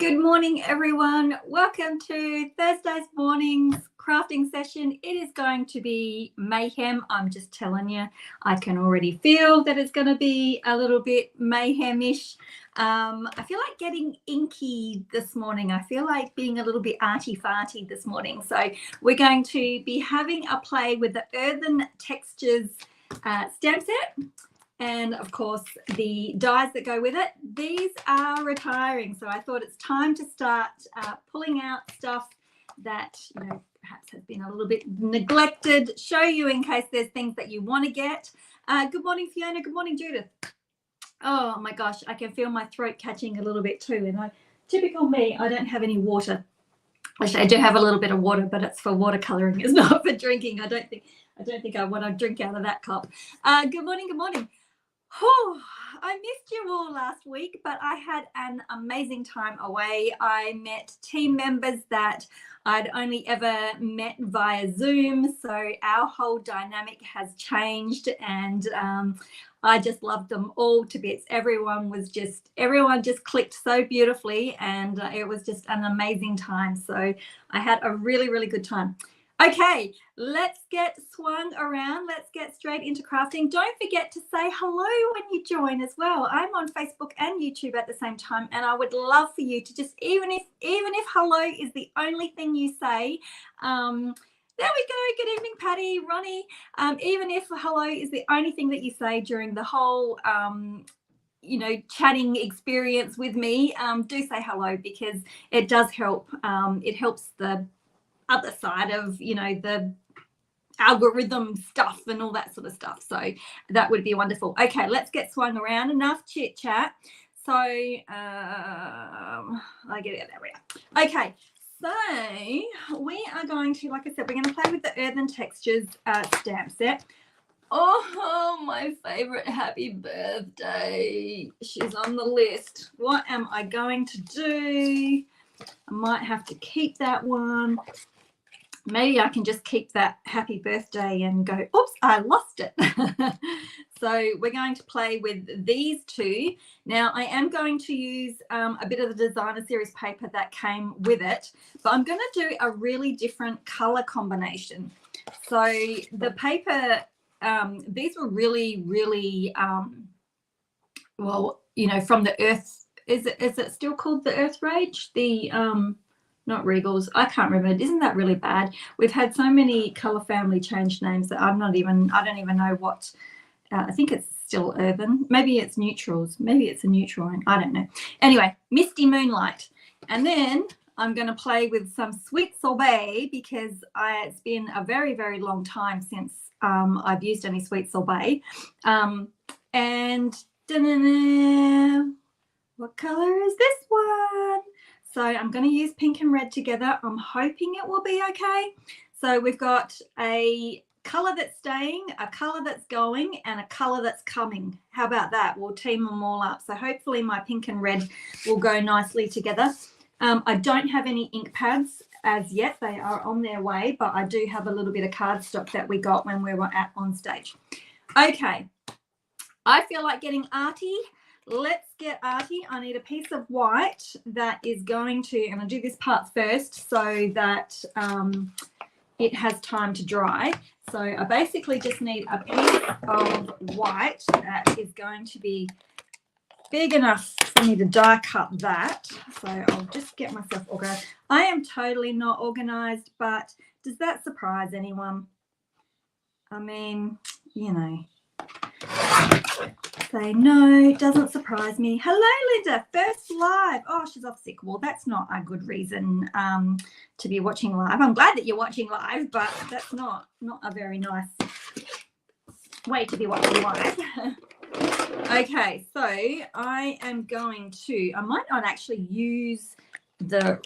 Good morning, everyone. Welcome to Thursday's morning's crafting session. It is going to be mayhem. I'm just telling you, I can already feel that it's going to be a little bit mayhem-ish. I feel like getting inky this morning. I feel like being a little bit arty-farty this morning. So we're going to be having a play with the Earthen Textures stamp set. And of course, the dies that go with it. These are retiring, so I thought it's time to start pulling out stuff that perhaps has been a little bit neglected. Show you in case there's things that you want to get. Good morning, Fiona. Good morning, Judith. Oh my gosh, I can feel my throat catching a little bit too. And typical me, I don't have any water. Actually, I do have a little bit of water, but it's for watercoloring. It's not for drinking. I don't think I want to drink out of that cup. Good morning. Good morning. Oh, I missed you all last week, but I had an amazing time away. I met team members that I'd only ever met via Zoom, so our whole dynamic has changed, and I just loved them all to bits. Everyone just clicked so beautifully, and it was just an amazing time. So I had a really, really good time. Okay, let's get swung around. Let's get straight into crafting. Don't forget to say hello when you join as well. I'm on Facebook and YouTube at the same time, and I would love for you to just, even if hello is the only thing you say, there we go. Good evening, Patty, Ronnie. Even if hello is the only thing that you say during the whole chatting experience with me, do say hello, because it does help. It helps the other side of the algorithm stuff and all that sort of stuff, so that would be wonderful. Okay, let's get swung around. Enough chit chat. So I get it, there we are. Okay, so we are going to, like I said, we're going to play with the Earthen Textures stamp set. Oh, my favorite happy birthday, she's on the list. What am I going to do? I might have to keep that one. Maybe I can just keep that happy birthday and go, oops, I lost it. So we're going to play with these two. Now, I am going to use a bit of the designer series paper that came with it, but I'm going to do a really different color combination. So the paper, these were really, really, from the Earth. Is it still called the Earth Rage? The not Regals. I can't remember. Isn't that really bad? We've had so many color family change names that I don't even know what. I think it's still Earthen. Maybe it's Neutrals. Maybe it's a neutral. I don't know. Anyway, Misty Moonlight. And then I'm going to play with some Sweet Sorbet, because it's been a very, very long time since I've used any Sweet Sorbet. And what color is this one? So I'm going to use pink and red together. I'm hoping it will be okay. So we've got a colour that's staying, a colour that's going, and a colour that's coming. How about that? We'll team them all up. So hopefully my pink and red will go nicely together. I don't have any ink pads as yet. They are on their way, but I do have a little bit of cardstock that we got when we were on stage. Okay, I feel like getting arty. Let's get arty. I need a piece of white that is going to, and I'll do this part first so that it has time to dry. So I basically just need a piece of white that is going to be big enough for me to die cut that. So I'll just get myself organized. I am totally not organized, but does that surprise anyone? I mean, say no, it doesn't surprise me. Hello, Linda, first live. Oh, she's off sick. Well, that's not a good reason to be watching live. I'm glad that you're watching live, but that's not a very nice way to be watching live. Okay, so I am going to, I might not actually use the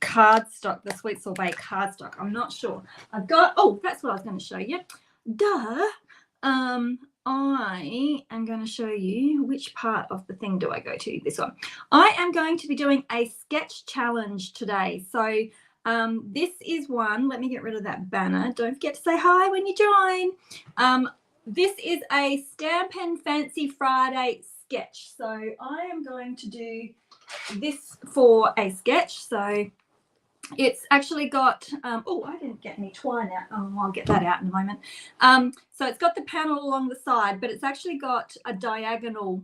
cardstock, the Sweet Sorbet cardstock. I'm not sure. I've got, oh, that's what I was going to show you. Duh. I am going to show you which part of the thing do I go to. This one. I am going to be doing a sketch challenge today. So this is one. Let me get rid of that banner. Don't forget to say hi when you join. This is a Stampin' Fancy Friday sketch. So I am going to do this for a sketch. So it's actually got, oh, I didn't get any twine out. Oh, I'll get that out in a moment. So it's got the panel along the side, but it's actually got a diagonal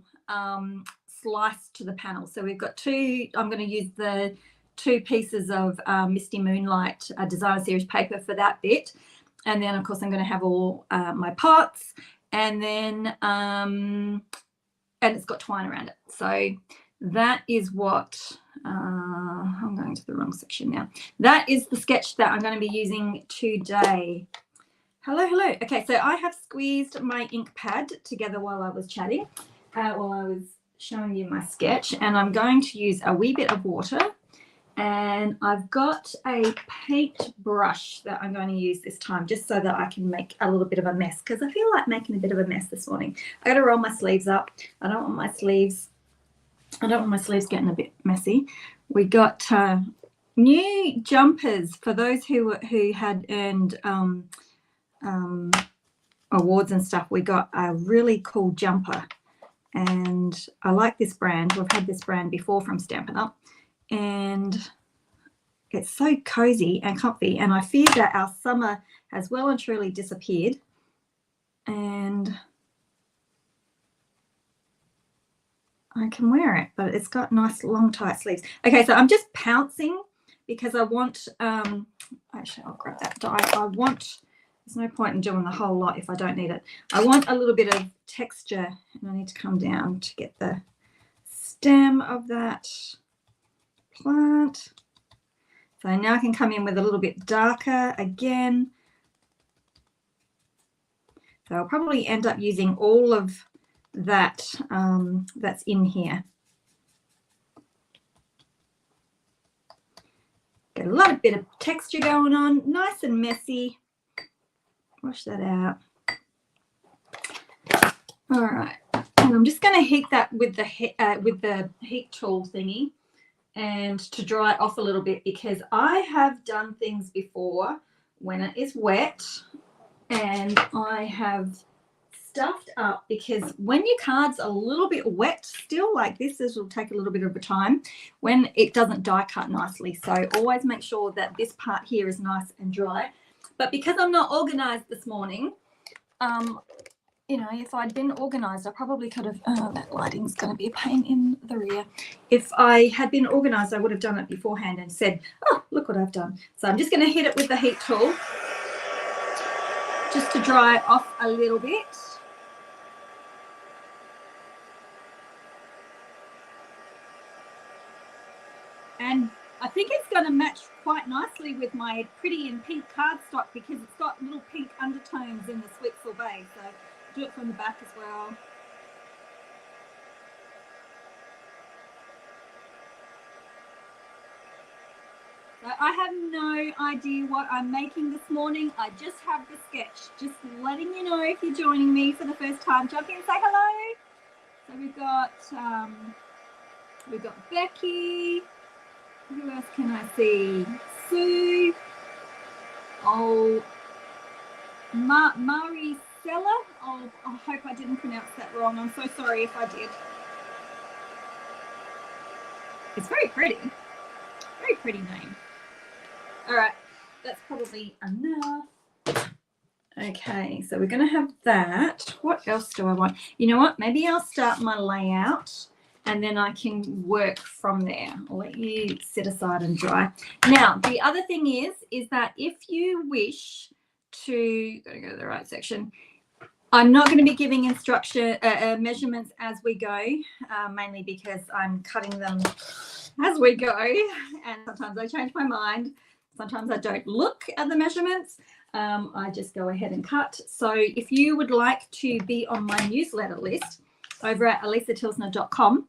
slice to the panel. So we've got two, I'm going to use the 2 pieces of Misty Moonlight Designer Series paper for that bit. And then, of course, I'm going to have all my pots, and then, and it's got twine around it. So that is what, I'm going to the wrong section now. That is the sketch that I'm going to be using today. Hello, hello. Okay, so I have squeezed my ink pad together while I was chatting, while I was showing you my sketch, and I'm going to use a wee bit of water. And I've got a paint brush that I'm going to use this time, just so that I can make a little bit of a mess, because I feel like making a bit of a mess this morning. I got to roll my sleeves up. I don't want my sleeves getting a bit messy. We got new jumpers for those who had earned awards and stuff. We got a really cool jumper, and I like this brand. We've had this brand before from Stampin Up, and it's so cozy and comfy, and I fear that our summer has well and truly disappeared. And I can wear it, but it's got nice long tight sleeves. Okay, so I'm just pouncing because I want actually I'll grab that die. There's no point in doing the whole lot if I don't need it. I want a little bit of texture, and I need to come down to get the stem of that plant. So now I can come in with a little bit darker again. So I'll probably end up using all of that that's in here. Get a lot of bit of texture going on, nice and messy. Wash that out. All right, and I'm just going to heat that with the heat tool thingy, and to dry it off a little bit, because I have done things before when it is wet, and I have stuffed up, because when your card's a little bit wet still like this will take a little bit of a time when it doesn't die cut nicely. So always make sure that this part here is nice and dry. But because I'm not organized this morning, you know, if I'd been organized, I probably could have, that lighting's going to be a pain in the rear. If I had been organized, I would have done it beforehand and said, oh, look what I've done. So I'm just going to hit it with the heat tool just to dry it off a little bit. And I think it's going to match quite nicely with my pretty and pink cardstock, because it's got little pink undertones in the Sweet Sorbet. So do it from the back as well. So I have no idea what I'm making this morning. I just have the sketch. Just letting you know, if you're joining me for the first time, jump in and say hello. So we've got Becky. Who else can I see? Sue. Oh, Maricela. Oh, I hope I didn't pronounce that wrong. I'm so sorry if I did. It's very pretty. Very pretty name. All right, that's probably enough. Okay, so we're going to have that. What else do I want? You know what? Maybe I'll start my layout, and then I can work from there. I'll let you sit aside and dry. Now, the other thing is that if you wish to, gotta go to the right section, I'm not going to be giving instruction measurements as we go, mainly because I'm cutting them as we go, and sometimes I change my mind. Sometimes I don't look at the measurements. I just go ahead and cut. So if you would like to be on my newsletter list over at alisatilsner.com,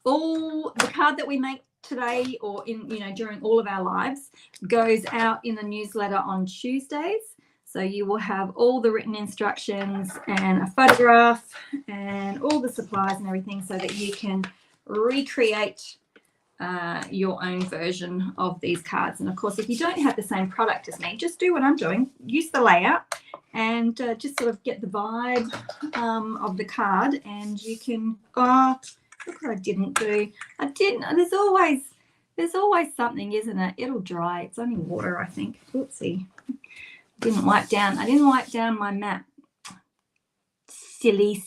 all the card that we make today, or in, you know, during all of our lives, goes out in the newsletter on Tuesdays. So you will have all the written instructions and a photograph and all the supplies and everything, so that you can recreate your own version of these cards. And of course, if you don't have the same product as me, just do what I'm doing. Use the layout and just sort of get the vibe of the card, and you can, Look what I didn't do. I didn't. There's always something, isn't it? It'll dry. It's only water, I think. Oopsie. I didn't wipe down my mat. Silly.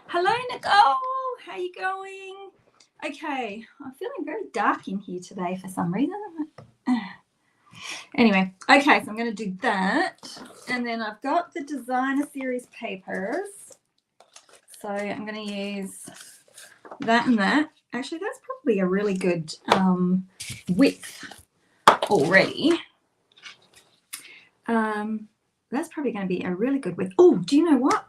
Hello, Nicole. How you going? Okay, I'm feeling very dark in here today for some reason. Anyway, okay, so I'm going to do that. And then I've got the designer series papers. So I'm going to use that and that. Actually, that's probably a really good width already. That's probably going to be a really good width. Oh, do you know what?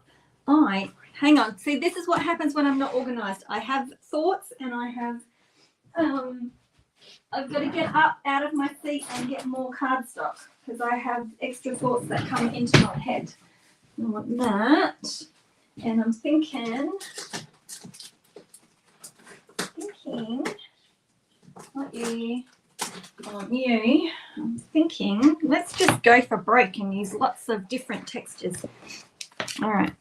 Hang on. See, this is what happens when I'm not organized. I have thoughts and I have, I've got to get up out of my seat and get more cardstock because I have extra thoughts that come into my head. I want that. And I'm thinking, I'm thinking, let's just go for broke and use lots of different textures. All right.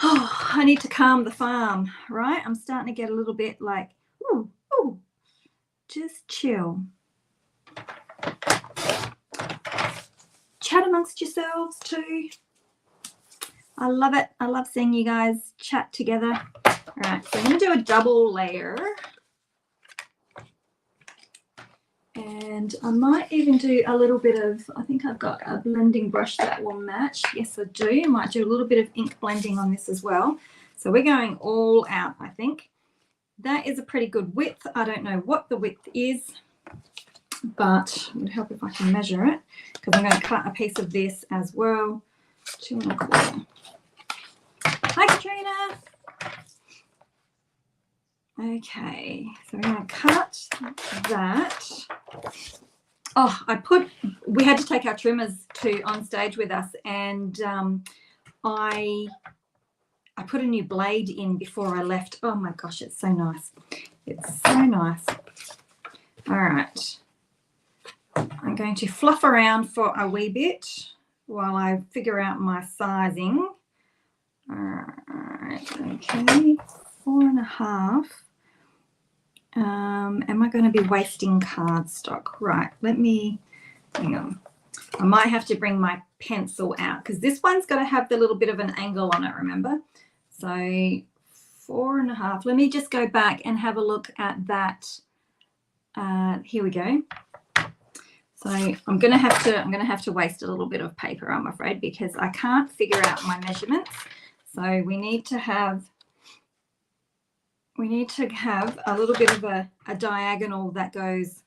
Oh, I need to calm the farm, right? I'm starting to get a little bit like, ooh, just chill. Chat amongst yourselves too. I love it. I love seeing you guys chat together. All right, so I'm going to do a double layer. And I might even do a little bit of, I think I've got a blending brush that will match. Yes, I do. I might do a little bit of ink blending on this as well. So we're going all out, I think. That is a pretty good width. I don't know what the width is, but it would help if I can measure it because I'm going to cut a piece of this as well. 2 1/4. Hi, Katrina. Okay, so we're going to cut that. Oh, we had to take our trimmers on stage with us, and I put a new blade in before I left. Oh my gosh, it's so nice. It's so nice. All right. I'm going to fluff around for a wee bit while I figure out my sizing. All right, okay, 4 1/2. Am I going to be wasting cardstock? Right, hang on. I might have to bring my pencil out because this one's got to have the little bit of an angle on it, remember? So 4 1/2. Let me just go back and have a look at that. Here we go. So I'm going to have to waste a little bit of paper, I'm afraid, because I can't figure out my measurements. So we need to have a little bit of a diagonal that goes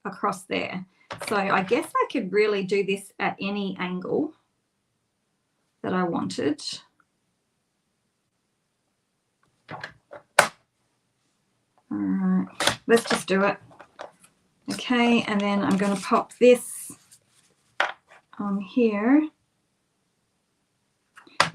across there. So I guess I could really do this at any angle that I wanted. All right, let's just do it. Okay, and then I'm going to pop this on here.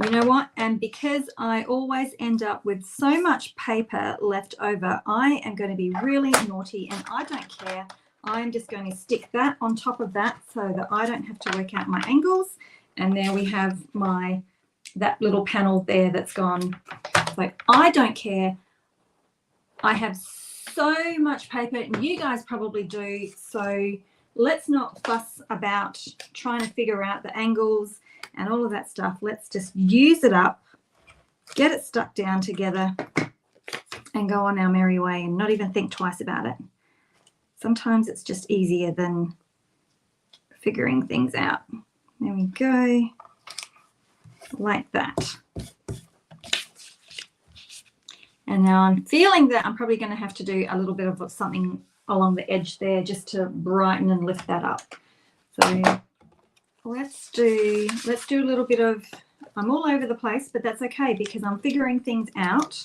You know what? And because I always end up with so much paper left over, I am going to be really naughty and I don't care. I'm just going to stick that on top of that so that I don't have to work out my angles. And there we have that little panel there that's gone. So I don't care. I have so much paper and you guys probably do. So let's not fuss about trying to figure out the angles and all of that stuff. Let's just use it up, get it stuck down together and go on our merry way and not even think twice about it. Sometimes it's just easier than figuring things out. There we go, like that. And now I'm feeling that I'm probably going to have to do a little bit of something along the edge there just to brighten and lift that up. So let's do a little bit of, I'm all over the place, but that's okay because I'm figuring things out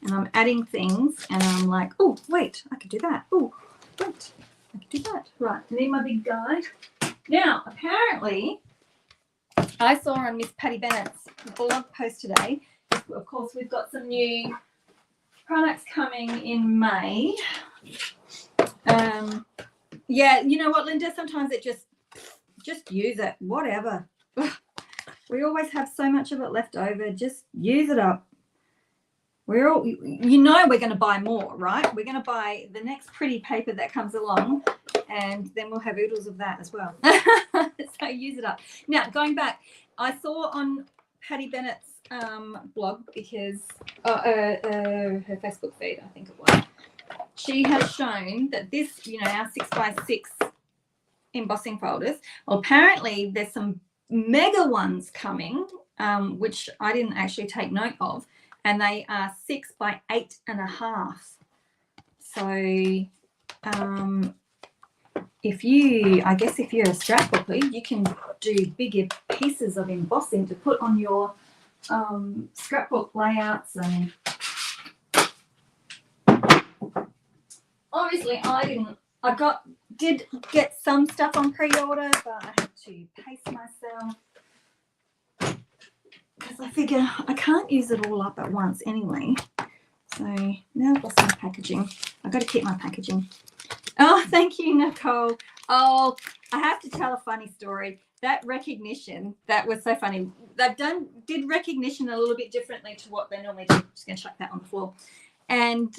and I'm adding things and I'm like, oh, wait, I could do that. Oh, wait, I could do that. Right, I need my big guide. Now, apparently, I saw on Miss Patty Bennett's blog post today, of course, we've got some new products coming in May. Yeah, you know what, Linda, sometimes it just use it, whatever. We always have so much of it left over, just use it up. we're all, you know, we're going to buy more, right? We're going to buy the next pretty paper that comes along, and then we'll have oodles of that as well. So use it up. Now, going back, I saw on Patty Bennett's blog, because her Facebook feed, I think it was, she has shown that this, you know, our 6x6 embossing folders, well, apparently there's some mega ones coming, which I didn't actually take note of, and they are 6 by 8.5. So if you're a scrapbooker, you can do bigger pieces of embossing to put on your scrapbook layouts. And obviously did get some stuff on pre-order, but I had to pace myself because I figure I can't use it all up at once anyway. So now I've lost my packaging. I've got to keep my packaging. Oh, thank you, Nicole. Oh, I have to tell a funny story. That recognition, that was so funny. They've did recognition a little bit differently to what they normally do. I'm just going to chuck that on the floor. And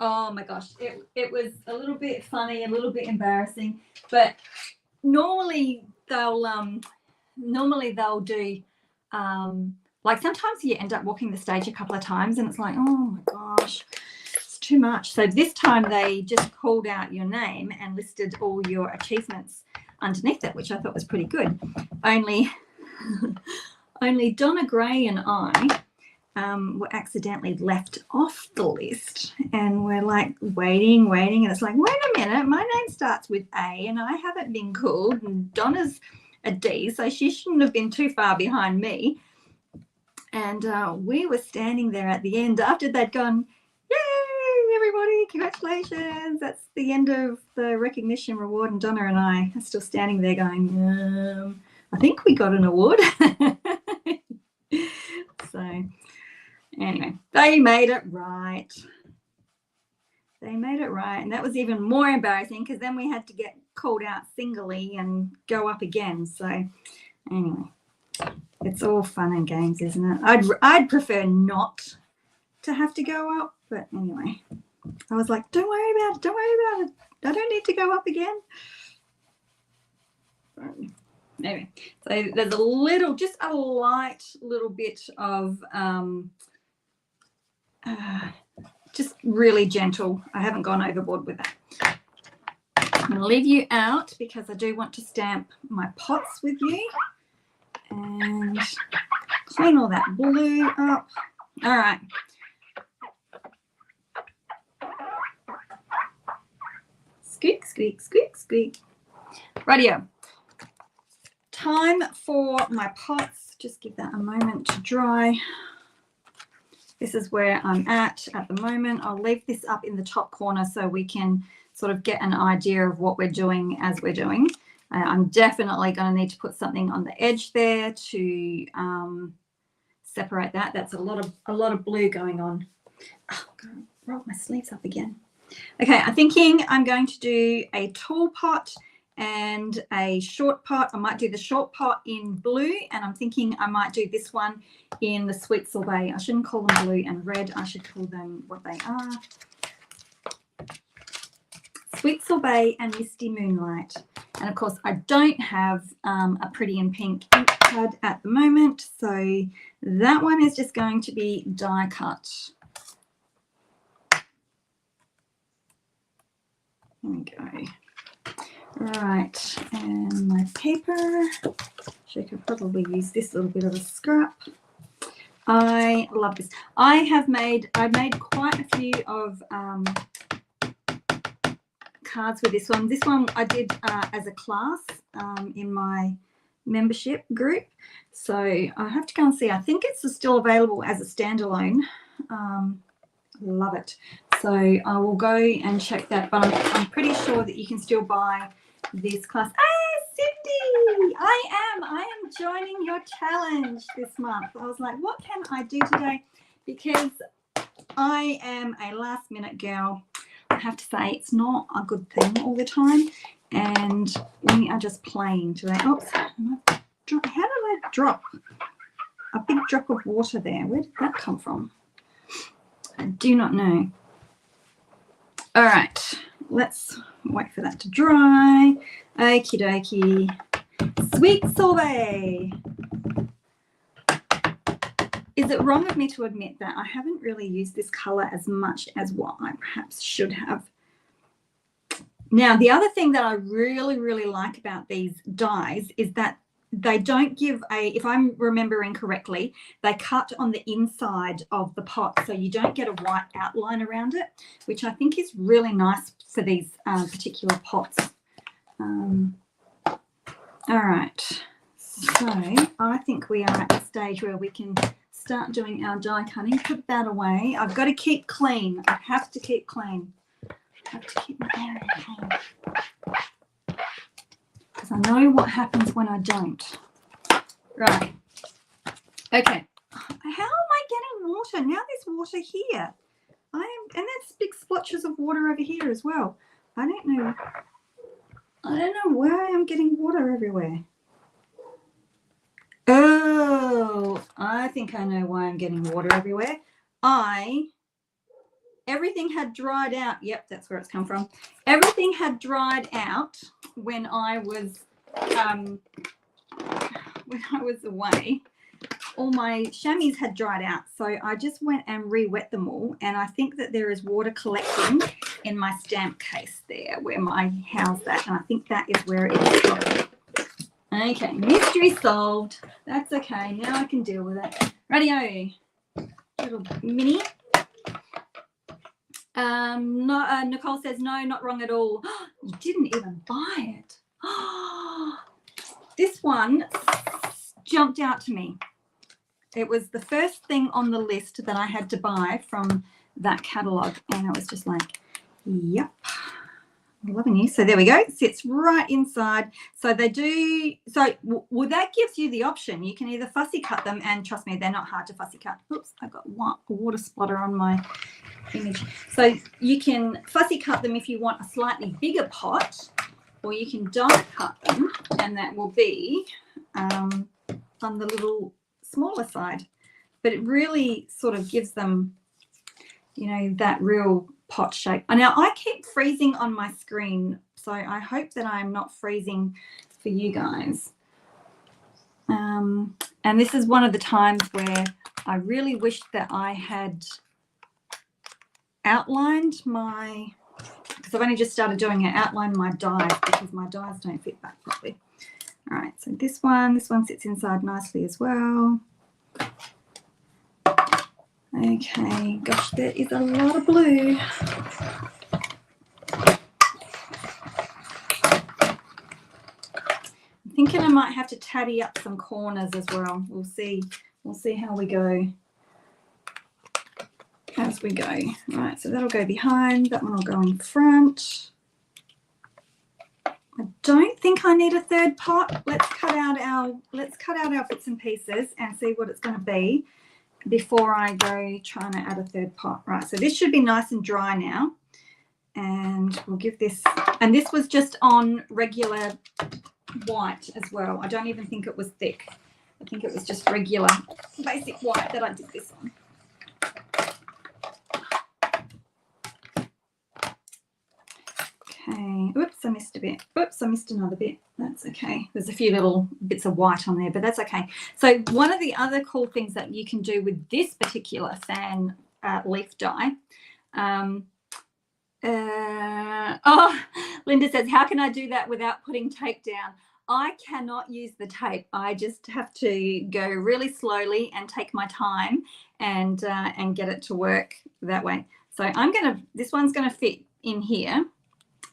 oh my gosh, it was a little bit funny, a little bit embarrassing. But normally they'll do like sometimes you end up walking the stage a couple of times and it's like, oh my gosh, it's too much. So this time they just called out your name and listed all your achievements underneath it, which I thought was pretty good. Only Donna Gray and I were accidentally left off the list, and we're like waiting, and it's like, wait a minute, my name starts with A and I haven't been called, and Donna's a D, so she shouldn't have been too far behind me. And we were standing there at the end after they'd gone, yay, everybody, congratulations, that's the end of the recognition reward, and Donna and I are still standing there going, I think we got an award. So anyway, they made it right. And that was even more embarrassing because then we had to get called out singly and go up again. So anyway, it's all fun and games, isn't it? I'd prefer not to have to go up, but anyway, I was like, don't worry about it. I don't need to go up again. Anyway, so there's just a light little bit of just really gentle. I haven't gone overboard with that. I'm going to leave you out because I do want to stamp my pots with you and clean all that blue up. All right. Squeak, squeak, squeak, squeak. Rightio. Time for my pots. Just give that a moment to dry. This is where I'm at the moment. I'll leave this up in the top corner so we can sort of get an idea of what we're doing as we're doing. I'm definitely going to need to put something on the edge there to separate that. That's a lot of blue going on. Oh, I'm going to roll my sleeves up again. Okay, I'm thinking I'm going to do a tall pot and a short pot. I might do the short pot in blue, and I'm thinking I might do this one in the sweet sorbet. I shouldn't call them blue and red. I should call them what they are. Sweet sorbet and misty moonlight. And of course, I don't have a pretty in pink ink pad at the moment, so that one is just going to be die cut. There we go. Right, and my paper. She could probably use this little bit of a scrap. I love this. I made quite a few of cards with this one. This one I did as a class in my membership group. So I have to go and see. I think it's still available as a standalone. Love it. So I will go and check that, but I'm pretty sure that you can still buy this class. Hey, Cindy, I am joining your challenge this month. I was like, what can I do today? Because I am a last minute girl. I have to say it's not a good thing all the time, and we are just playing today. Oops, how did I drop a big drop of water there? Where did that come from? I do not know. All right, let's wait for that to dry. Okie dokie. Sweet sorbet. Is it wrong of me to admit that I haven't really used this color as much as what I perhaps should have? Now, the other thing that I really, really like about these dies is that they don't give a, if I'm remembering correctly, they cut on the inside of the pot, so you don't get a white outline around it, which I think is really nice for these particular pots. All right, so I think we are at the stage where we can start doing our die cutting. Put that away. I've got to keep clean. I have to keep clean. I have to keep my area clean, because I know what happens when I don't. Right. Okay. How am I getting water? Now there's water here. And there's big splotches of water over here as well. I don't know why I'm getting water everywhere. Oh, I think I know why I'm getting water everywhere. Everything had dried out. Yep, that's where it's come from. Everything had dried out when I was away. All my chamois had dried out, so I just went and re-wet them all, and I think that there is water collecting in my stamp case there where I house that, and I think that is where it is. Okay, mystery solved. That's okay. Now I can deal with it. Radio, little mini. Nicole says, no, not wrong at all. You didn't even buy it. This one jumped out to me. It was the first thing on the list that I had to buy from that catalogue, and I was just like, yep, loving you. So there we go. It sits right inside. So they do. So well, that gives you the option. You can either fussy cut them, and trust me, they're not hard to fussy cut. Oops, I got a water splatter on my image. So you can fussy cut them if you want a slightly bigger pot, or you can die cut them, and that will be on the little smaller side. But it really sort of gives them, you know, that real pot shape. Now I keep freezing on my screen, so I hope that I'm not freezing for you guys. And this is one of the times where I really wish that I had outlined my, because I've only just started doing it, outline my dies, because my dies don't fit back properly. All right, so this one sits inside nicely as well. Okay, gosh, there is a lot of blue. I'm thinking I might have to tatty up some corners as well. We'll see how we go as we go. Right, so that'll go behind, that one will go in front. I don't think I need a third pot. Let's cut out our bits and pieces and see what it's going to be before I go trying to add a third pot. Right, so this should be nice and dry now, and we'll give this, and this was just on regular white as well. I don't even think it was thick. I think it was just regular basic white that I did this on. Okay, oops, I missed a bit. Oops, I missed another bit. That's okay. There's a few little bits of white on there, but that's okay. So one of the other cool things that you can do with this particular fan leaf die, Linda says, how can I do that without putting tape down? I cannot use the tape. I just have to go really slowly and take my time and get it to work that way. So this one's gonna fit in here,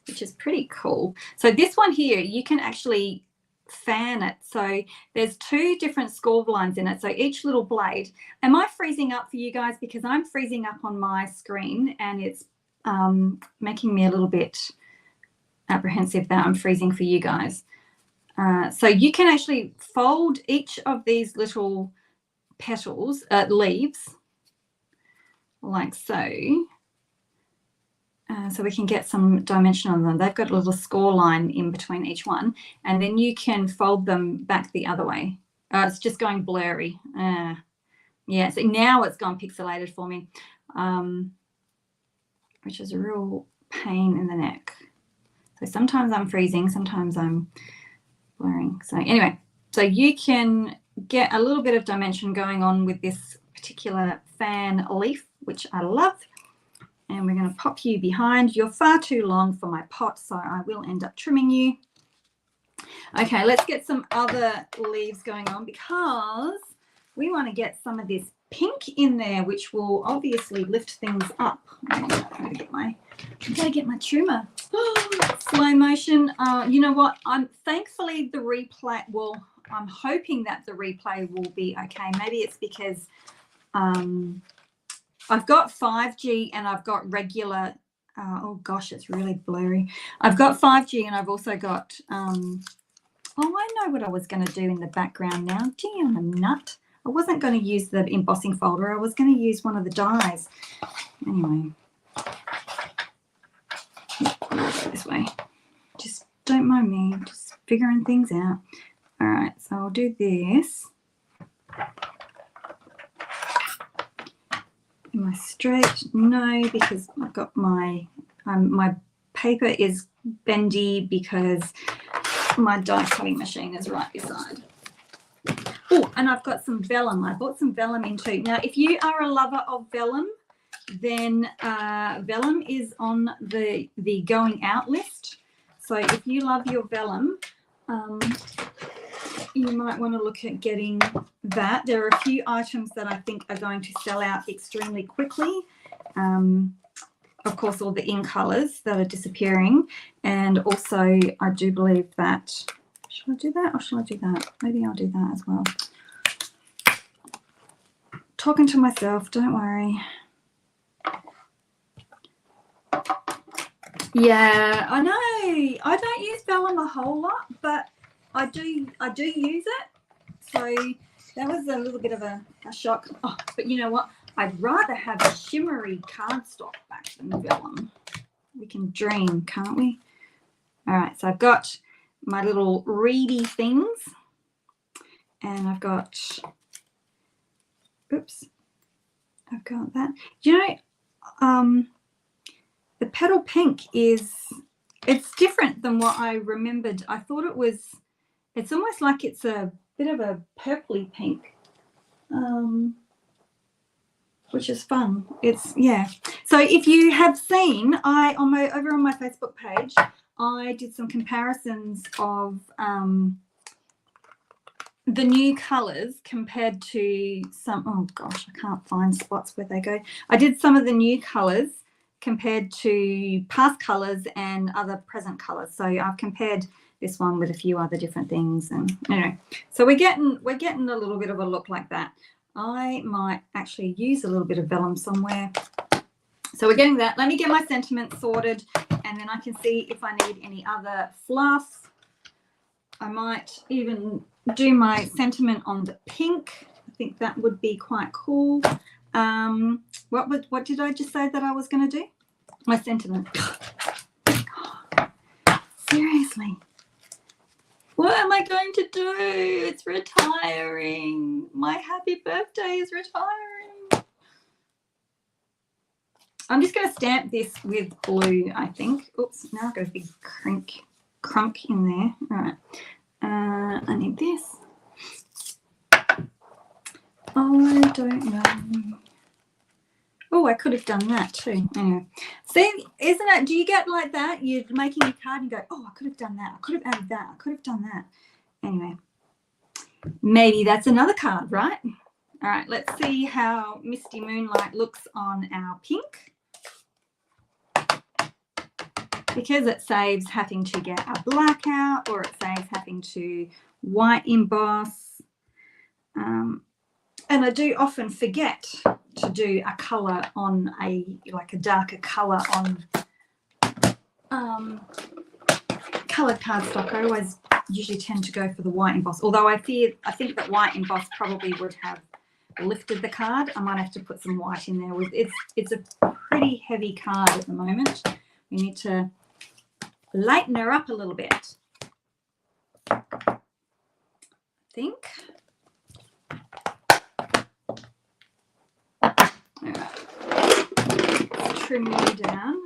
which is pretty cool. So this one here, you can actually fan it. So there's two different score lines in it. So each little blade. Am I freezing up for you guys? Because I'm freezing up on my screen, and it's making me a little bit apprehensive that I'm freezing for you guys. So you can actually fold each of these little petals, leaves, like so. So we can get some dimension on them. They've got a little score line in between each one, and then you can fold them back the other way. It's just going blurry. Yeah, so now it's gone pixelated for me, which is a real pain in the neck. So sometimes I'm freezing, sometimes I'm blurring. So anyway, so you can get a little bit of dimension going on with this particular fan leaf, which I love. And we're going to pop you behind. You're far too long for my pot, so I will end up trimming you. Okay, let's get some other leaves going on because we want to get some of this pink in there, which will obviously lift things up. I'm going to get my trimmer. Slow motion. You know what? Thankfully the replay. Well, I'm hoping that the replay will be okay. Maybe it's because I've got 5G and I've got regular. Oh gosh, it's really blurry. I've got 5G and I've also got. Oh, I know what I was going to do in the background now. Gee, I'm a nut. I wasn't going to use the embossing folder. I was going to use one of the dies. Anyway, I'll go this way. Just don't mind me. Just figuring things out. All right, so I'll do this. Am I straight? No, because I've got my paper is bendy because my die cutting machine is right beside. Oh, and I've got some vellum. I bought some vellum in too. Now, if you are a lover of vellum, then vellum is on the going out list. So if you love your vellum, you might want to look at getting that. There are a few items that I think are going to sell out extremely quickly. Of course, all the InColors that are disappearing. And also, I do believe that, should I do that or should I do that? Maybe I'll do that as well. Talking to myself, don't worry. Yeah, I know. I don't use vellum a whole lot, but I do use it. So that was a little bit of a shock. Oh, but you know what? I'd rather have a shimmery cardstock back than vellum. We can dream, can't we? All right, so I've got my little reedy things, and I've got, oops, I've got that. You know, the petal pink it's different than what I remembered. I thought it's almost like it's a bit of a purpley pink. Which is fun. Yeah. So if you have seen, over on my Facebook page, I did some comparisons of the new colours compared to some. Oh gosh, I can't find spots where they go. I did some of the new colours compared to past colours and other present colours. So I've compared this one with a few other different things, and anyway, so we're getting a little bit of a look like that. I might actually use a little bit of vellum somewhere. So we're getting that. Let me get my sentiment sorted, and then I can see if I need any other fluff. I might even do my sentiment on the pink. I think that would be quite cool. What did I just say that I was going to do? My sentiment. Seriously. What am I going to do? It's retiring. My happy birthday is retiring. I'm just going to stamp this with glue, I think. Oops, now I've got a big crunk in there. All right. I need this. I don't know. Oh, I could have done that too. Anyway, see, isn't it? Do you get like that? You're making a card and you go, oh, I could have done that. I could have added that. I could have done that. Anyway, maybe that's another card, right? All right, let's see how Misty Moonlight looks on our pink. Because it saves having to get a black out, or it saves having to white emboss. And I do often forget to do a colour on a darker colour on coloured cardstock. I always usually tend to go for the white emboss, although I think that white emboss probably would have lifted the card. I might have to put some white in there. It's a pretty heavy card at the moment. We need to lighten her up a little bit, I think. All right. Trim you down.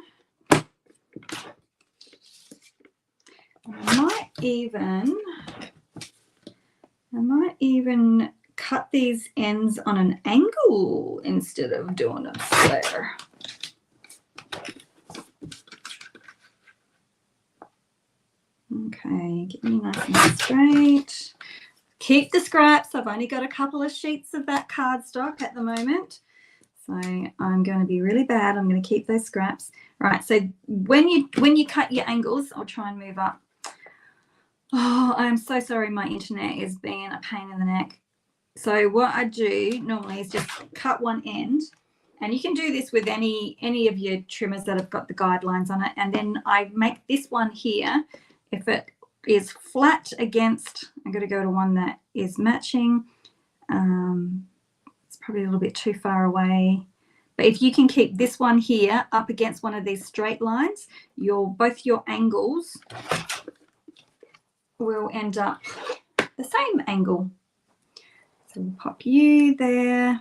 I might even cut these ends on an angle instead of doing a square. Okay, get me nice and straight. Keep the scraps. I've only got a couple of sheets of that cardstock at the moment, so I'm going to be really bad. I'm going to keep those scraps. Right, so when you cut your angles, I'll try and move up. Oh, I'm so sorry, my internet is being a pain in the neck. So what I do normally is just cut one end, and you can do this with any of your trimmers that have got the guidelines on it, and then I make this one here, if it is flat against, I'm going to go to one that is matching. It's probably a little bit too far away, but if you can keep this one here up against one of these straight lines, both your angles will end up the same angle. So we'll pop you there.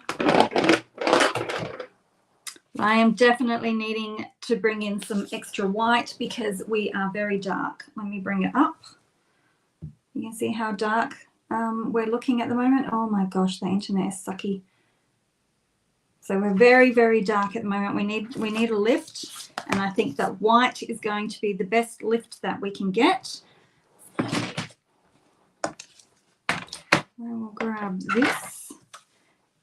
I am definitely needing to bring in some extra white because we are very dark. Let me bring it up. You can see how dark we're looking at the moment. Oh my gosh, the internet is sucky. So we're very, very dark at the moment. We need a lift, and I think that white is going to be the best lift that we can get. I will grab this,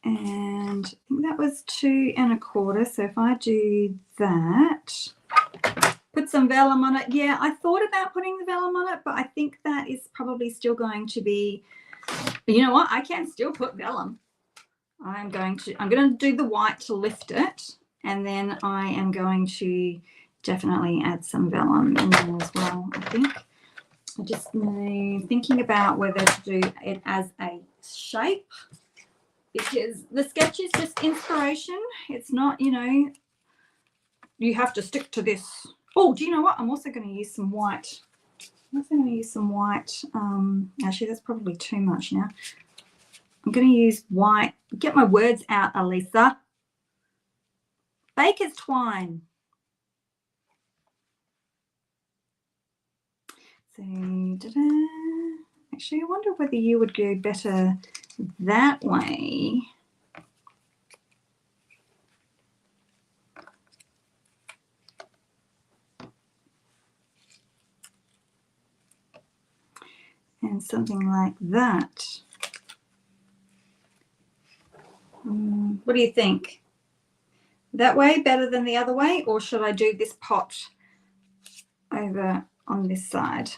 and I think that was 2 1/4. So if I do that, put some vellum on it. Yeah, I thought about putting the vellum on it, but I think that is probably still going to be, you know what, I can still put vellum. I'm going to do the white to lift it, and then I am going to definitely add some vellum in there as well. I think I just thinking about whether to do it as a shape, because the sketch is just inspiration. It's not, you know, you have to stick to this. Oh, do you know what? I'm also going to use some white. Actually, that's probably too much now. I'm going to use white. Get my words out, Alisa. Baker's twine. So, actually, I wonder whether you would go better that way. And something like that. What do you think? That way better than the other way, or should I do this pot over on this side?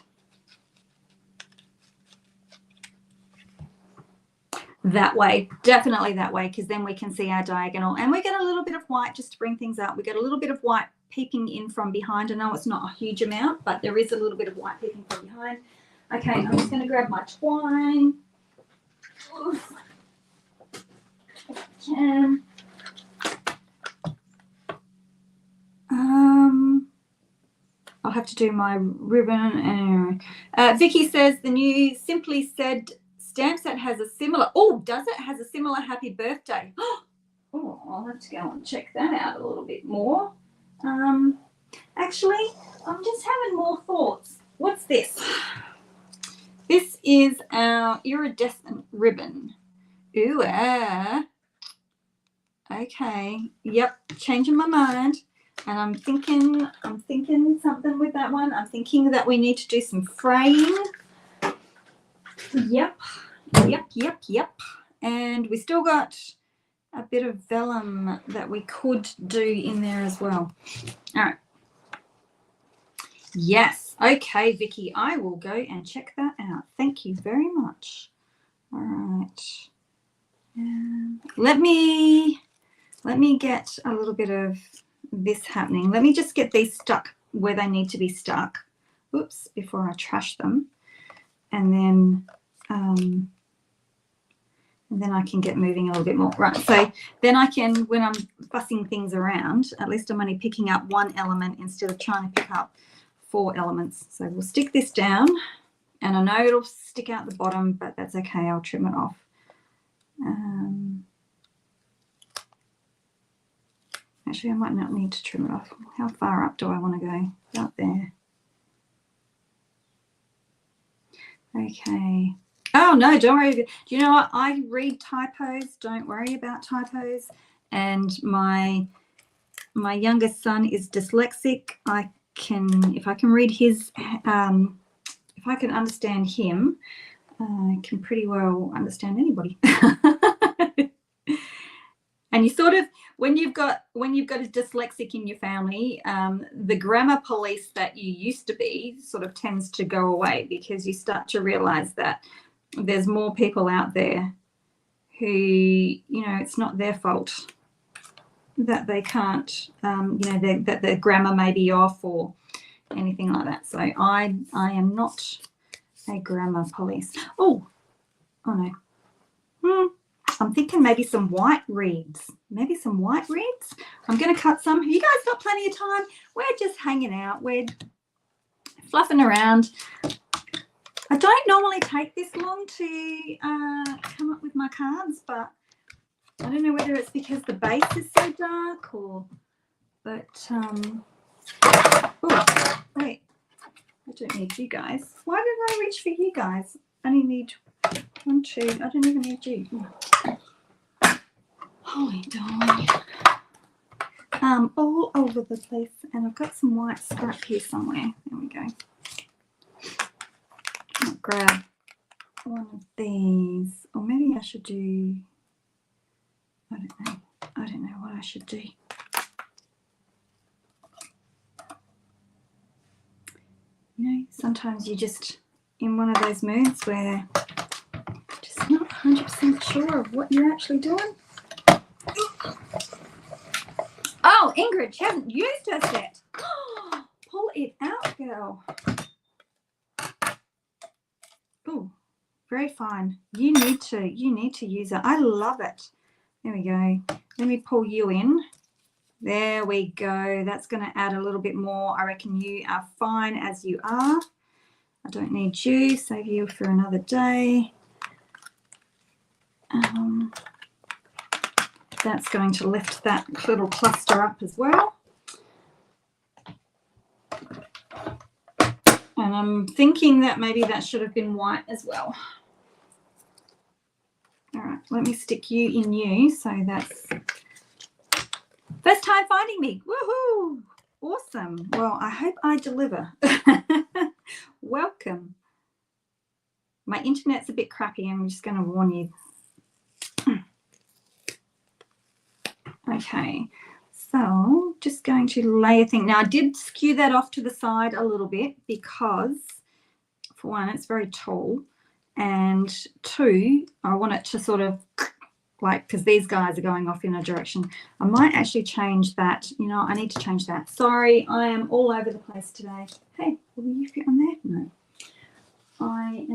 That way, definitely that way, because then we can see our diagonal, and we get a little bit of white just to bring things up. We get a little bit of white peeping in from behind. I know it's not a huge amount, but there is a little bit of white peeping from behind. Okay, I'm just going to grab my twine. Oof. Can. I'll have to do my ribbon. Vicky says the new Simply Said stamp set has a similar. Oh, does it? Has a similar happy birthday. Oh, I'll have to go and check that out a little bit more. Actually, I'm just having more thoughts. What's this? This is our iridescent ribbon. Ooh, okay. Yep, changing my mind. And I'm thinking something with that one. I'm thinking that we need to do some fraying. Yep. And we still got a bit of vellum that we could do in there as well. All right. Yes. Okay, Vicky, I will go and check that out. Thank you very much. All right. Let me get a little bit of this happening. Let me just get these stuck where they need to be stuck. Oops, before I trash them. And then I can get moving a little bit more. Right, so then I can, when I'm fussing things around, at least I'm only picking up one element instead of trying to pick up 4 elements. So we'll stick this down, and I know it'll stick out the bottom, but that's okay. I'll trim it off. Actually, I might not need to trim it off. How far up do I want to go? About there. Okay. Oh, no, don't worry. Do you know what? I read typos. Don't worry about typos. And my youngest son is dyslexic. If I can read his, if I can understand him, I can pretty well understand anybody. And you sort of, when you've got a dyslexic in your family, the grammar police that you used to be sort of tends to go away, because you start to realize that there's more people out there who, it's not their fault that they can't, that their grammar may be off or anything like that. So I am not a grammar police. Oh no. I'm thinking maybe some white reeds. I'm going to cut some. You guys got plenty of time. We're just hanging out. We're fluffing around. I don't normally take this long to come up with my cards, but I don't know whether it's because the base is so dark but oh, wait. I don't need you guys. Why did I reach for you guys? I only need 1, 2. I don't even need you. Holy dolly. All over the place. And I've got some white scrap here somewhere. There we go. I'll grab one of these. Or maybe I should do, I don't know what I should do. Sometimes you're just in one of those moods where you're just not 100% sure of what you're actually doing. Oh, Ingrid, she hasn't used her set. Pull it out, girl. Oh, very fine. You need to use it. I love it. There we go. Let me pull you in. There we go. That's going to add a little bit more. I reckon you are fine as you are. I don't need you. Save you for another day. That's going to lift that little cluster up as well. And I'm thinking that maybe that should have been white as well. All right, let me stick you in you. So that's first time finding me. Woohoo! Awesome. Well, I hope I deliver. Welcome. My internet's a bit crappy. I'm just going to warn you. Okay, so just going to lay a thing. Now, I did skew that off to the side a little bit because, for one, it's very tall, and two, I want it to sort of like, because these guys are going off in a direction. I might actually change that. I need to change that. Sorry, I am all over the place today. Hey, will you fit on there? No. I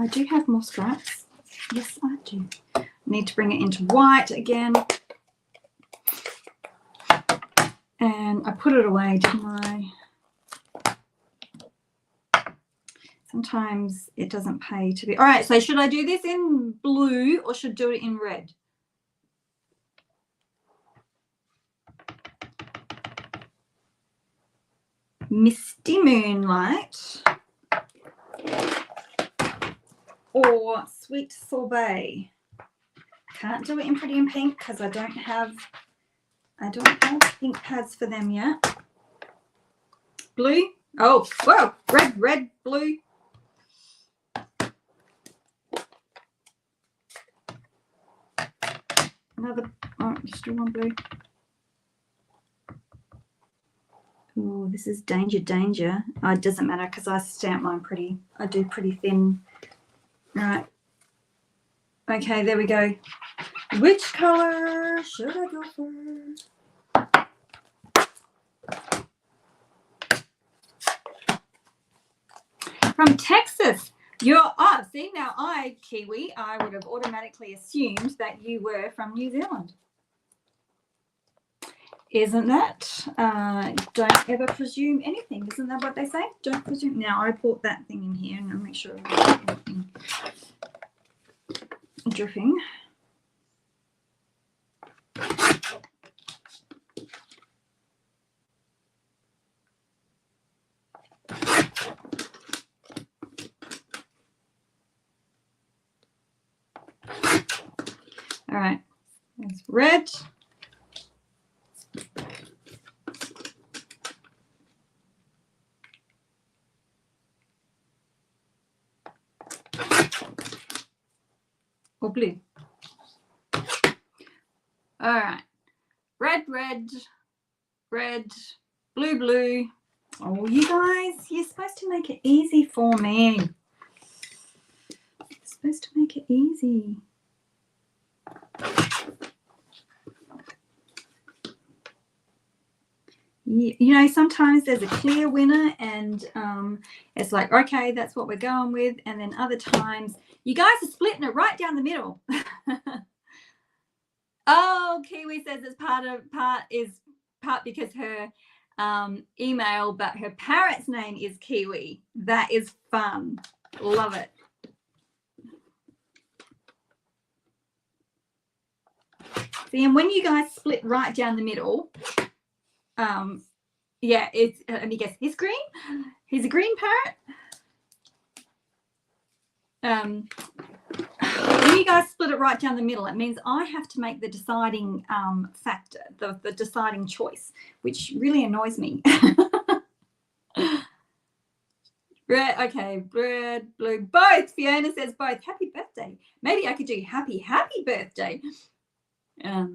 do have more scraps. Yes, I do. I need to bring it into white again. And I put it away, didn't I? Sometimes it doesn't pay to be. All right, so should I do this in blue or should I do it in red? Misty Moonlight or Sweet Sorbet. Can't do it in Pretty in Pink because I don't have ink pads for them yet. Blue. Oh, whoa, red, blue. Another, just do one blue. Oh, this is danger. Oh, it doesn't matter because I stamp mine I do pretty thin. All right. Okay, there we go. Which color should I go for? From Texas. See, now Kiwi, I would have automatically assumed that you were from New Zealand. Isn't that? Don't ever presume anything. Isn't that what they say? Don't presume. Now, I brought that thing in here and I'll make sure I don't get anything dripping. There's red. Or blue. All right. Red, red, red, blue, blue. Oh, you guys, you're supposed to make it easy for me. You're supposed to make it easy. You know, sometimes there's a clear winner and it's like, okay, that's what we're going with. And then other times you guys are splitting it right down the middle. Oh, Kiwi says it's part because her email, but her parrot's name is Kiwi. That is fun. Love it. See, and when you guys split right down the middle, yeah, it's let me guess, he's green. He's a green parrot. When you guys split it right down the middle, it means I have to make the deciding factor, the deciding choice, which really annoys me. Red, okay, red, blue, both. Fiona says both. Happy birthday. Maybe I could do happy birthday. All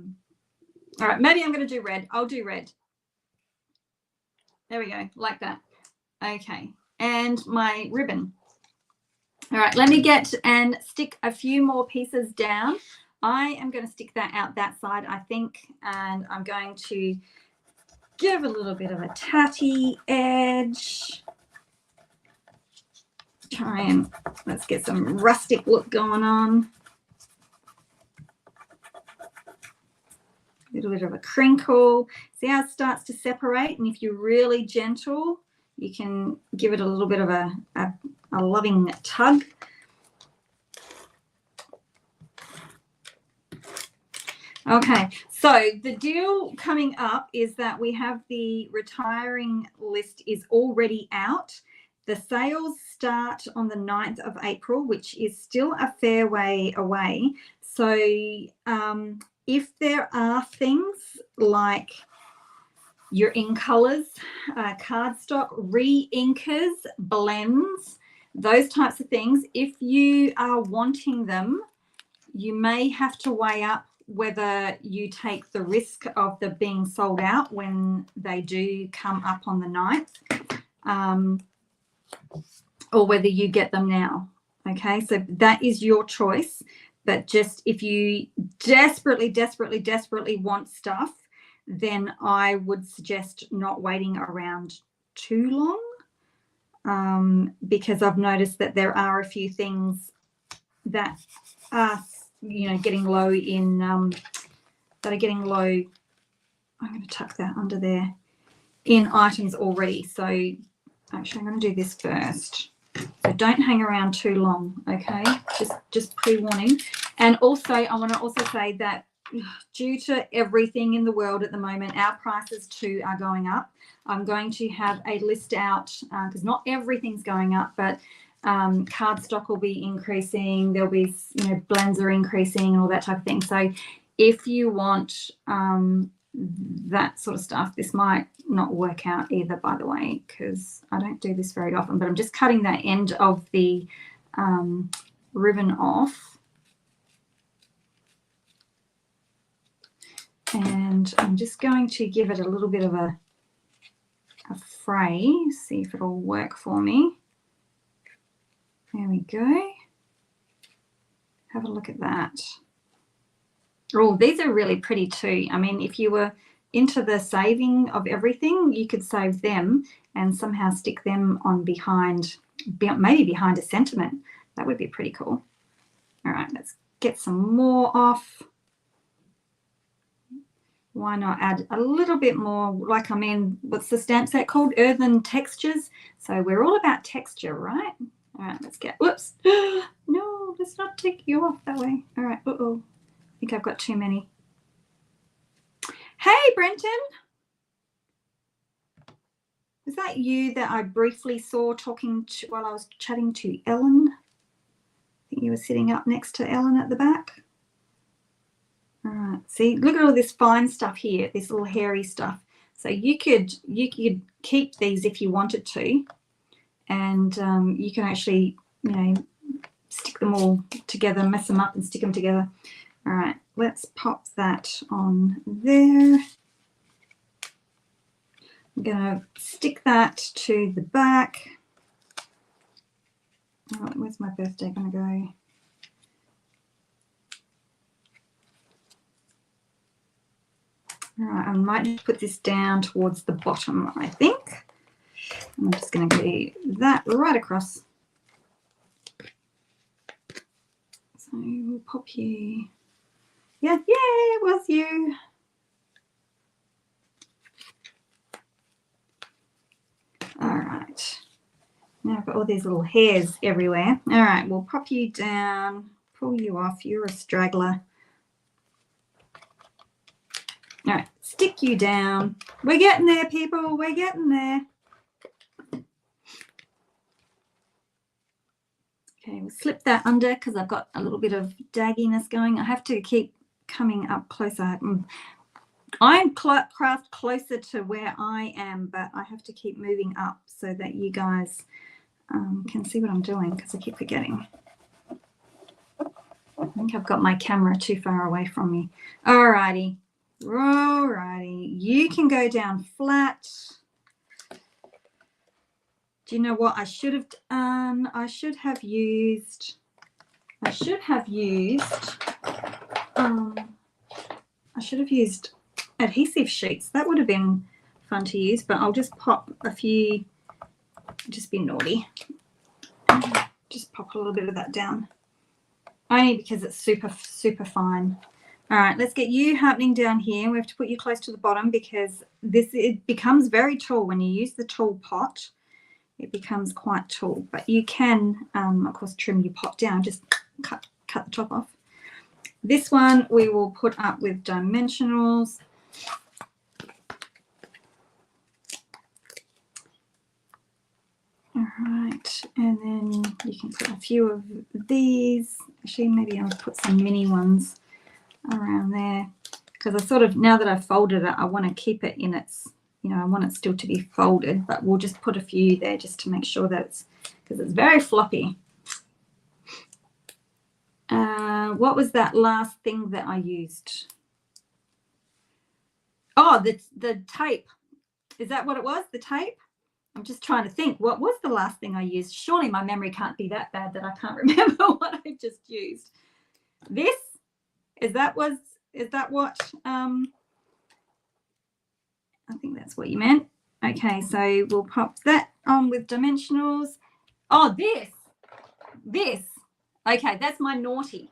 right, maybe I'm going to do red. I'll do red. There we go, like that. Okay, and my ribbon. All right, let me get and stick a few more pieces down. I am going to stick that out that side, I think, and I'm going to give a little bit of a tatty edge. Try and let's get some rustic look going on. A little bit of a crinkle. See how it starts to separate? And if you're really gentle, you can give it a little bit of a loving tug. Okay, so the deal coming up is that we have the retiring list is already out. The sales start on the 9th of April, which is still a fair way away. So if there are things like your InColors, cardstock, re-inkers, blends, those types of things, if you are wanting them, you may have to weigh up whether you take the risk of them being sold out when they do come up on the 9th, or whether you get them now. Okay, so that is your choice. But just if you desperately want stuff, then I would suggest not waiting around too long, because I've noticed that there are a few things that are, you know, getting low in, that are getting low. I'm going to tuck that under there in items already. So actually, I'm going to do this first. So don't hang around too long, okay? Just pre-warning. And also, I want to also say that due to everything in the world at the moment, our prices too are going up. I'm going to have a list out because not everything's going up, but cardstock will be increasing. There'll be, you know, blends are increasing and all that type of thing. So if you want that sort of stuff, this might not work out either, by the way, because I don't do this very often, but I'm just cutting that end of the ribbon off. And I'm just going to give it a little bit of a fray, see if it'll work for me. There we go. Have a look at that. Oh, these are really pretty too. I mean, if you were into the saving of everything, you could save them and somehow stick them on behind, maybe behind a sentiment. That would be pretty cool. All right, let's get some more off. Why not add a little bit more? Like, I mean, what's the stamp set called? Earthen Textures. So we're all about texture, right? All right, let's get, whoops. No, let's not take you off that way. All right, uh-oh. I think I've got too many. Hey, Brenton. Was that you that I briefly saw talking to while I was chatting to Ellen? I think you were sitting up next to Ellen at the back. All right. See, look at all this fine stuff here, this little hairy stuff. So you could keep these if you wanted to, and you can actually, you know, stick them all together, mess them up and stick them together. All right, let's pop that on there. I'm going to stick that to the back. Oh, where's my birthday going to go? All right, I might just put this down towards the bottom, I think. I'm just going to do that right across. So we'll pop you. Yeah, yay, it was you. All right. Now I've got all these little hairs everywhere. All right, we'll pop you down, pull you off. You're a straggler. All right, stick you down. We're getting there, people. We're getting there. Okay, we'll slip that under because I've got a little bit of dagginess going. I have to keep coming up closer. I'm craft closer to where I am, but I have to keep moving up so that you guys can see what I'm doing because I keep forgetting. I think I've got my camera too far away from me. All righty. You can go down flat. Do you know what I should have done? I should have used adhesive sheets. That would have been fun to use, but I'll just pop a few, just be naughty. Just pop a little bit of that down. Only because it's super, super fine. All right, let's get you happening down here. We have to put you close to the bottom because it becomes very tall when you use the tall pot. It becomes quite tall, but you can, of course, trim your pot down. Just cut the top off. This one we will put up with dimensionals. All right, and then you can put a few of these. Actually, maybe I'll put some mini ones around there because I sort of, now that I've folded it, I want to keep it in its, you know, I want it still to be folded, but we'll just put a few there just to make sure that it's, because it's very floppy. What was that last thing that I used? Oh, the tape. Is that what it was, the tape? I'm just trying to think. What was the last thing I used? Surely my memory can't be that bad that I can't remember what I just used. This? Is that what I think that's what you meant. Okay, so we'll pop that on with dimensionals. Oh, this. Okay, that's my naughty.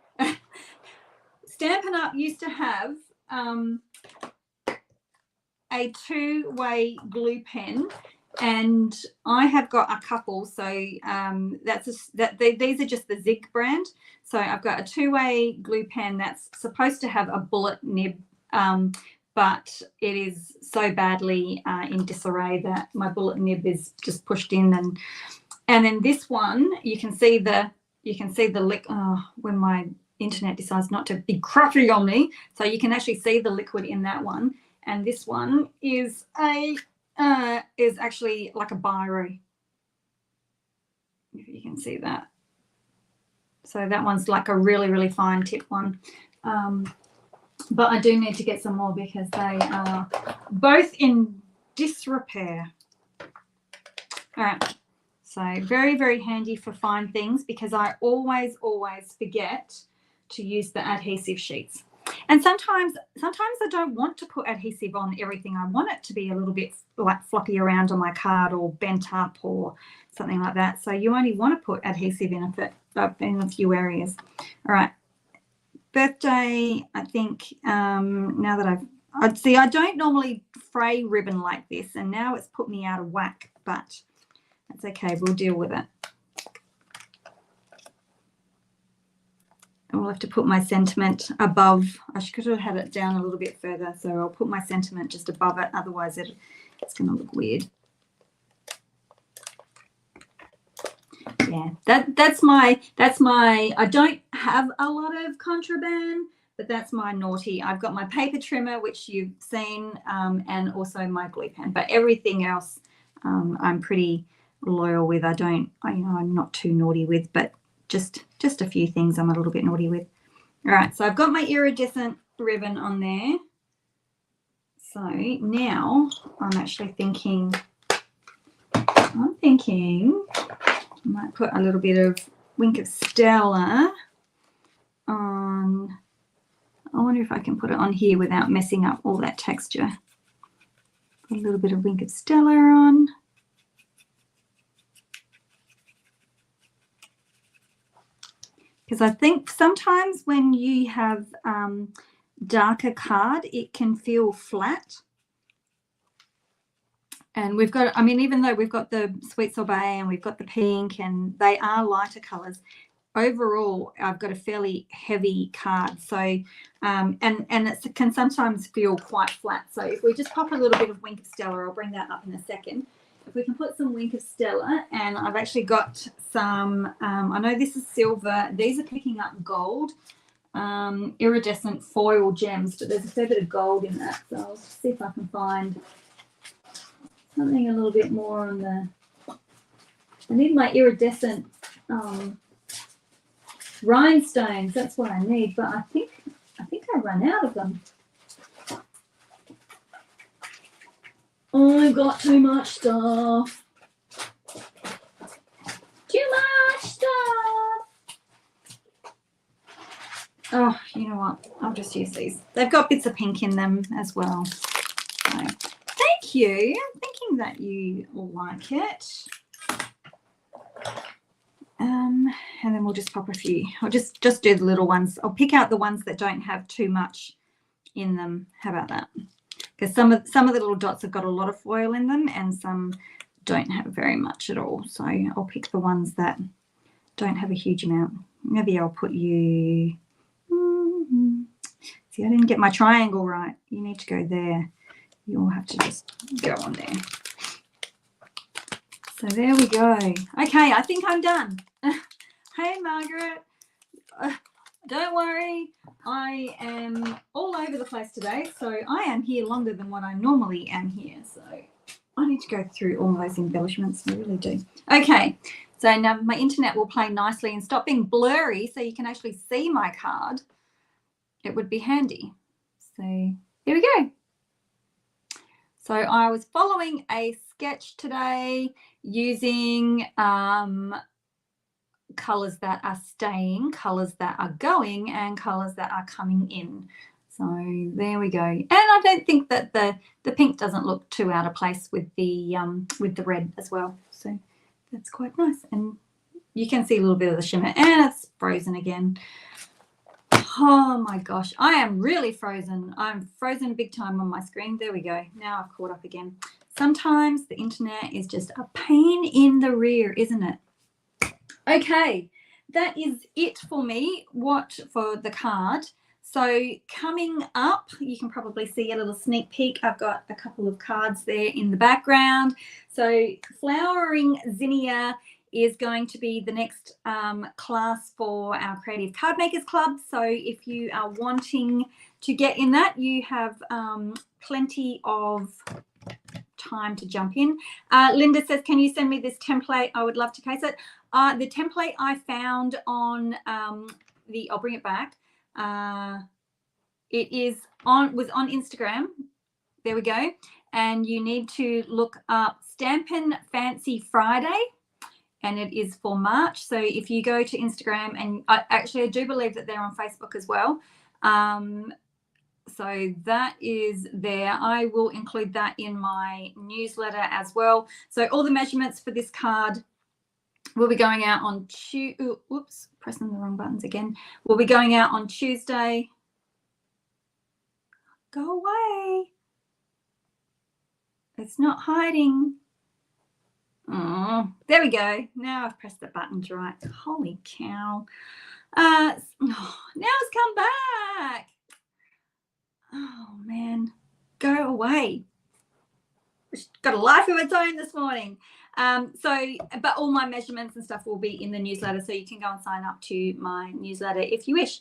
Stampin' Up used to have a two-way glue pen, and I have got a couple. So these are just the Zig brand. So I've got a two-way glue pen that's supposed to have a bullet nib, but it is so badly in disarray that my bullet nib is just pushed in, and then this one you can see the when my internet decides not to be crappy on me, so you can actually see the liquid in that one, and this one is actually like a biro, if you can see that. So that one's like a really, really fine tip one. But I do need to get some more because they are both in disrepair. All right. So very, very handy for fine things because I always forget to use the adhesive sheets. And sometimes I don't want to put adhesive on everything. I want it to be a little bit like floppy around on my card or bent up or something like that. So you only want to put adhesive in a few areas. All right. Birthday, I think now that I'd see, I don't normally fray ribbon like this, and now it's put me out of whack, but that's okay. We'll deal with it. I'll have to put my sentiment above. I should have had it down a little bit further, so I'll put my sentiment just above it. Otherwise, it's going to look weird. Yeah, that's my. I don't have a lot of contraband, but that's my naughty. I've got my paper trimmer, which you've seen, and also my glue pen, but everything else I'm pretty loyal with. I'm not too naughty with, but just a few things I'm a little bit naughty with. All right, so I've got my iridescent ribbon on there. So now I'm actually thinking, I might put a little bit of Wink of Stella on. I wonder if I can put it on here without messing up all that texture. Put a little bit of Wink of Stella on. Because I think sometimes when you have darker card, it can feel flat. And we've got, I mean, even though we've got the Sweet Sorbet and we've got the pink and they are lighter colours, overall I've got a fairly heavy card. So, and it can sometimes feel quite flat. So if we just pop a little bit of Wink of Stella, I'll bring that up in a second. If we can put some Wink of Stella, and I've actually got some, I know this is silver. These are picking up gold, iridescent foil gems, but there's a fair bit of gold in that. So I'll see if I can find something a little bit more on the, I need my iridescent rhinestones. That's what I need, but I think I run out of them. I've got too much stuff. Too much stuff. Oh, you know what? I'll just use these. They've got bits of pink in them as well. So, thank you. I'm thinking that you will like it. And then we'll just pop a few. I'll just do the little ones. I'll pick out the ones that don't have too much in them. How about that? Because some of the little dots have got a lot of foil in them and some don't have very much at all. So I'll pick the ones that don't have a huge amount. Maybe I'll put you, see, I didn't get my triangle right. You need to go there. You'll have to just go on there. So there we go. Okay, I think I'm done. Hey, Margaret. Don't worry, I am all over the place today, so I am here longer than what I normally am here, so I need to go through all those embellishments. I really do. Okay, so now my internet will play nicely and stop being blurry so you can actually see my card. It would be handy. So here we go. So I was following a sketch today using colours that are staying, colours that are going, and colours that are coming in. So there we go. And I don't think that the pink doesn't look too out of place with the red as well. So that's quite nice. And you can see a little bit of the shimmer, and it's frozen again. Oh my gosh, I am really frozen. I'm frozen big time on my screen. There we go. Now I've caught up again. Sometimes the internet is just a pain in the rear, isn't it? Okay, that is it for me, for the card. So coming up, you can probably see a little sneak peek. I've got a couple of cards there in the background. So Flowering Zinnia is going to be the next class for our Creative Card Makers Club. So if you are wanting to get in that, you have plenty of time to jump in. Linda says, can you send me this template? I would love to case it. The template I found on I'll bring it back. It was on Instagram. There we go. And you need to look up Stampin' Fancy Friday, and it is for March. So if you go to Instagram, and I do believe that they're on Facebook as well. So that is there. I will include that in my newsletter as well. So all the measurements for this card will be going out on oops, pressing the wrong buttons again. We'll be going out on Tuesday. Go away. It's not hiding. Oh, there we go. Now I've pressed the buttons right. Holy cow. Now it's come back. Oh, man. Go away. It's got a life of its own this morning. But all my measurements and stuff will be in the newsletter, so you can go and sign up to my newsletter if you wish.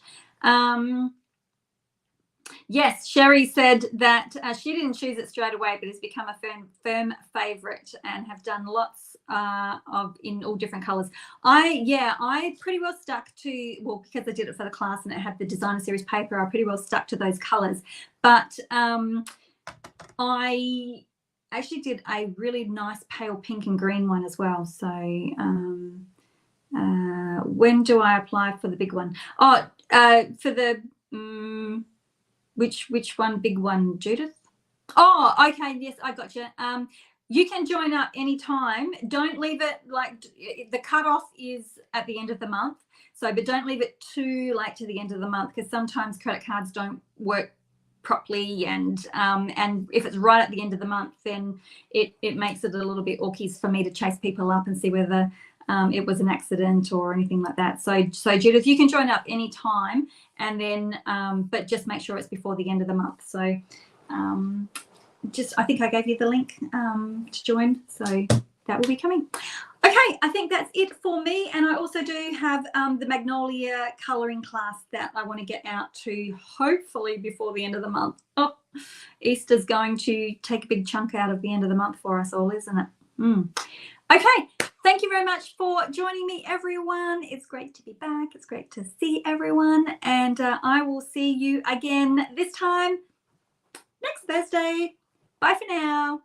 Yes, Sherry said that she didn't choose it straight away, but it's become a firm favourite and have done lots of in all different colours. I pretty well stuck to, well, because I did it for the class and it had the designer series paper, I pretty well stuck to those colours. But I actually did a really nice pale pink and green one as well. So when do I apply for the big one? Oh, for the which one? Big one, Judith? Oh, okay. Yes, I got you. You can join up anytime. Don't leave it like the cutoff is at the end of the month. So, but don't leave it too late to the end of the month, because sometimes credit cards don't work properly, and if it's right at the end of the month, then it makes it a little bit awkward for me to chase people up and see whether it was an accident or anything like that. So Judith, you can join up anytime, and then but just make sure it's before the end of the month. So I think I gave you the link to join, so that will be coming. Okay, I think that's it for me, and I also do have the Magnolia colouring class that I want to get out to hopefully before the end of the month. Oh, Easter's going to take a big chunk out of the end of the month for us all, isn't it? Okay, thank you very much for joining me, everyone. It's great to be back. It's great to see everyone, and I will see you again this time next Thursday. Bye for now.